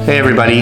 Hey everybody,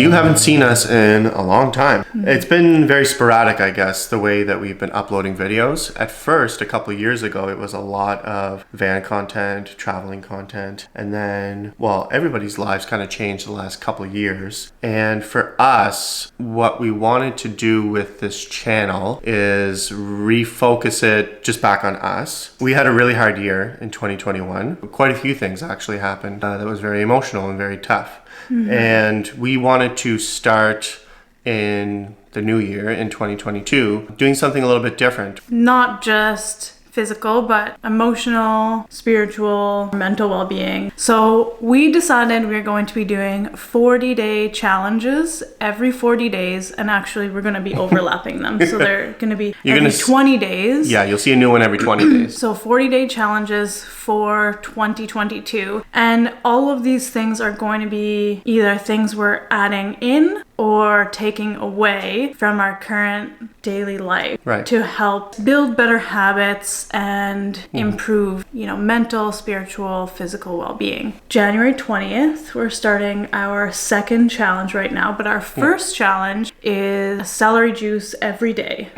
you haven't seen us in a long time. It's been very sporadic, I guess, the way that we've been uploading videos. At first, a couple of years ago, it was a lot of van content, traveling content, and then, well, everybody's lives kind of changed the last couple of years. And for us, what we wanted to do with this channel is refocus it just back on us. We had a really hard year in 2021. Quite a few things actually happened that was very emotional and very tough. And we wanted to start in the new year in 2022 doing something a little bit different. Not just physical, but emotional, spiritual, mental well-being. So we decided we're going to be doing 40-day challenges every 40 days, and actually we're going to be overlapping them. So they're going to be every 20 days. Yeah, you'll see a new one every 20 days. So 40-day challenges for 2022. And all of these things are going to be either things we're adding in or taking away from our current daily life to help build better habits and improve, mental, spiritual, physical well-being. January 20th, we're starting our second challenge right now, but our first challenge is celery juice every day.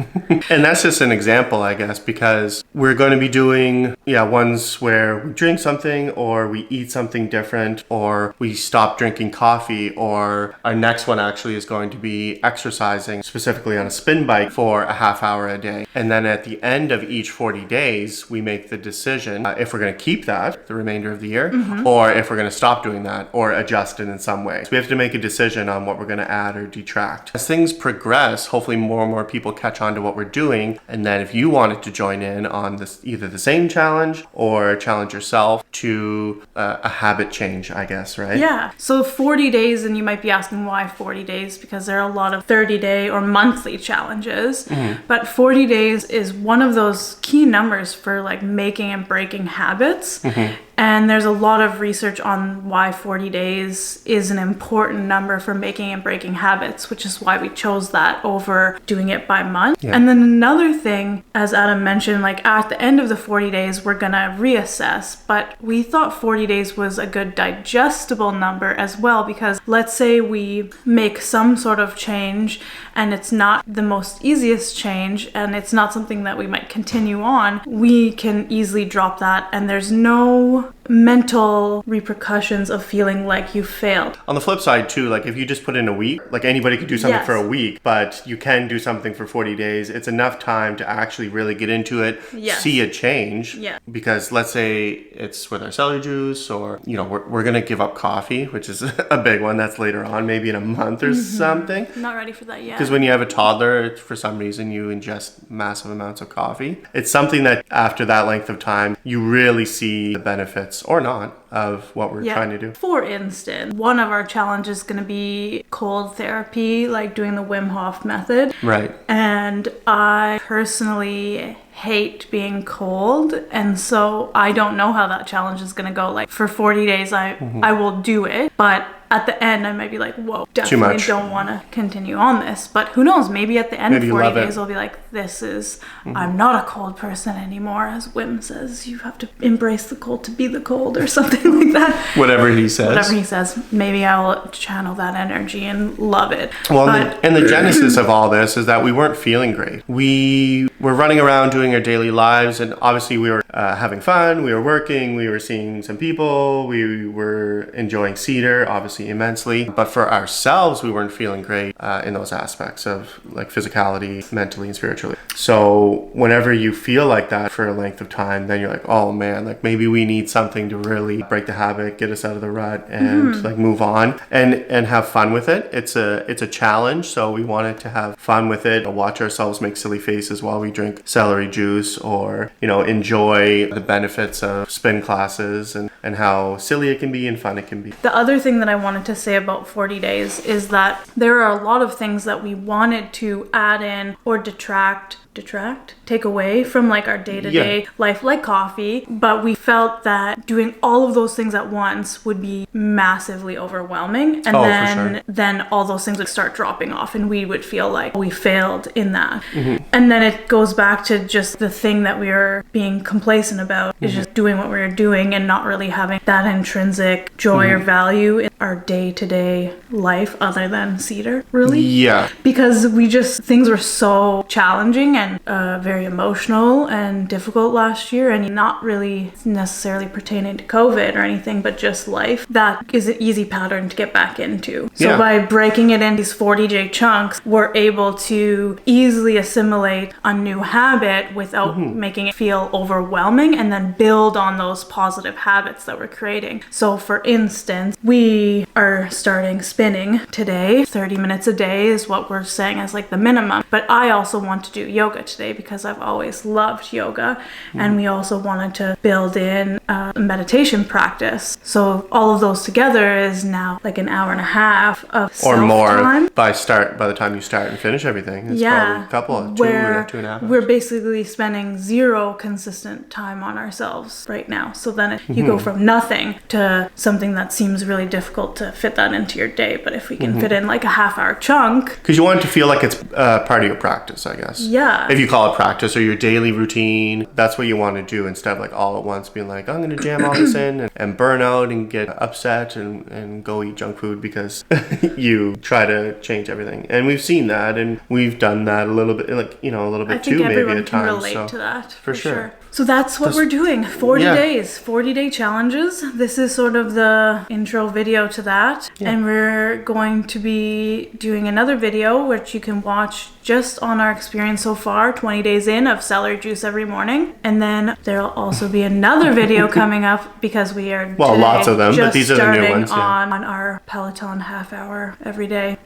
And that's just an example, I guess, because we're going to be doing, ones where we drink something or we eat something different or we stop drinking coffee, or our next one actually is going to be exercising specifically on a spin bike for a half hour a day. And then at the end of each 40 days, we make the decision if we're going to keep that the remainder of the year or if we're going to stop doing that or adjust it in some way. So we have to make a decision on what we're going to add or detract. As things progress, hopefully more and more people catch on to what we're doing. And then if you wanted to join in on this, either the same challenge or challenge yourself to a habit change, I guess, right? Yeah. So 40 days, and you might be asking why 40 days, because there are a lot of 30-day or monthly challenges. But 40 days is one of those key numbers for like making and breaking habits. And there's a lot of research on why 40 days is an important number for making and breaking habits, which is why we chose that over doing it by month. And then another thing, as Adam mentioned, like at the end of the 40 days, we're going to reassess. But we thought 40 days was a good digestible number as well, because let's say we make some sort of change and it's not the most easiest change and it's not something that we might continue on, we can easily drop that and there's no mental repercussions of feeling like you failed. On the flip side too, like if you just put in a week, like anybody could do something for a week, but you can do something for 40 days. It's enough time to actually really get into it, see a change. Because let's say it's with our celery juice, or we're gonna give up coffee, which is a big one. That's later on, maybe in a month or something. Not ready for that yet. Because when you have a toddler, for some reason you ingest massive amounts of coffee. It's something that after that length of time, you really see the benefits or not of what we're trying to do. For instance, one of our challenges is going to be cold therapy, like doing the Wim Hof method. Right. And I personally hate being cold, and so I don't know how that challenge is going to go. Like for 40 days I will do it, but at the end I might be like, whoa, definitely don't want to continue on this. But who knows, maybe at the end of 40 days I'll be like, this is I'm not a cold person anymore, as Wim says, you have to embrace the cold to be the cold, or something like that. Whatever he says, maybe I'll channel that energy and love it. Well, and the genesis of all this is that we weren't feeling great. We were running around doing our daily lives, and obviously we were having fun, we were working, we were seeing some people, we were enjoying Cedar obviously immensely, but for ourselves we weren't feeling great in those aspects of like physicality, mentally and spiritually. So whenever you feel like that for a length of time, then you're like, oh man, like maybe we need something to really break the habit, get us out of the rut, and like move on and have fun with it. It's a challenge, so we wanted to have fun with it, watch ourselves make silly faces while we drink celery juice, or enjoy the benefits of spin classes and how silly it can be and fun it can be. The other thing that I wanted to say about 40 days is that there are a lot of things that we wanted to add in or detract take away from like our day-to-day life, like coffee. But we felt that doing all of those things at once would be massively overwhelming. And then all those things would start dropping off and we would feel like we failed in that. And then it goes back to just the thing that we are being complacent about is just doing what we're doing and not really having that intrinsic joy or value in our day-to-day life other than Cedar, really. Yeah. Because things were so challenging and very emotional and difficult last year, and not really necessarily pertaining to COVID or anything, but just life. That is an easy pattern to get back into. So by breaking it in these 40-day chunks, we're able to easily assimilate a new habit without making it feel overwhelming, and then build on those positive habits that we're creating. So for instance, we are starting spinning today. 30 minutes a day is what we're saying as like the minimum. But I also want to do yoga today because I've always loved yoga. And we also wanted to build in a meditation practice. So all of those together is now like an hour and a half of or more time. by the time you start and finish everything. It's probably a couple of 2.5 hours. We're basically spending zero consistent time on ourselves right now. So then you go from nothing to something that seems really difficult to fit that into your day. But if we can fit in like a half-hour chunk. Because you want it to feel like it's part of your practice, I guess. Yeah. If you call it practice or your daily routine, that's what you want to do instead of like all at once being like, I'm going to jam all this in and burn out and get upset and go eat junk food because you try to change everything. And we've seen that and we've done that a little bit, like, a little bit too maybe at times. I think everyone can relate to that. For sure. So that's what we're doing. 40 days, 40-day challenges. This is sort of the intro video to that. Yeah. And we're going to be doing another video, which you can watch just on our experience so far, 20 days in, of celery juice every morning. And then there'll also be another video coming up because we are lots of them, but these are the new ones. On our Peloton half hour every day.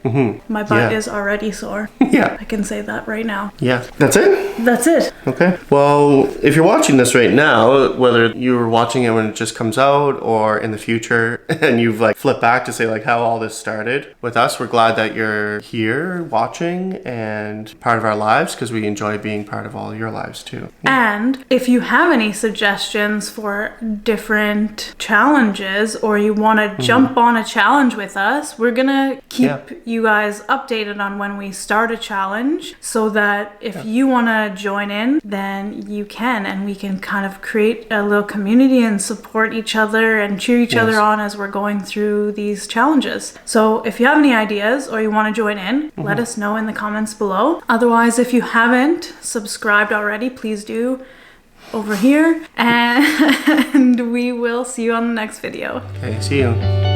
My butt is already sore. I can say that right now. Yeah. That's it? That's it. Okay. Well, if you're watching this right now, whether you were watching it when it just comes out or in the future, and you've like flipped back to say like how all this started with us, we're glad that you're here watching and part of our lives because we enjoy being part of all your lives too. And if you have any suggestions for different challenges or you want to jump on a challenge with us, we're gonna keep you guys updated on when we start a challenge so that if you want to join in, then you can, and we can kind of create a little community and support each other and cheer each other on as we're going through these challenges. So if you have any ideas or you want to join in, let us know in the comments below. Otherwise, if you haven't subscribed already, please do over here, and we will see you on the next video. Okay, see you.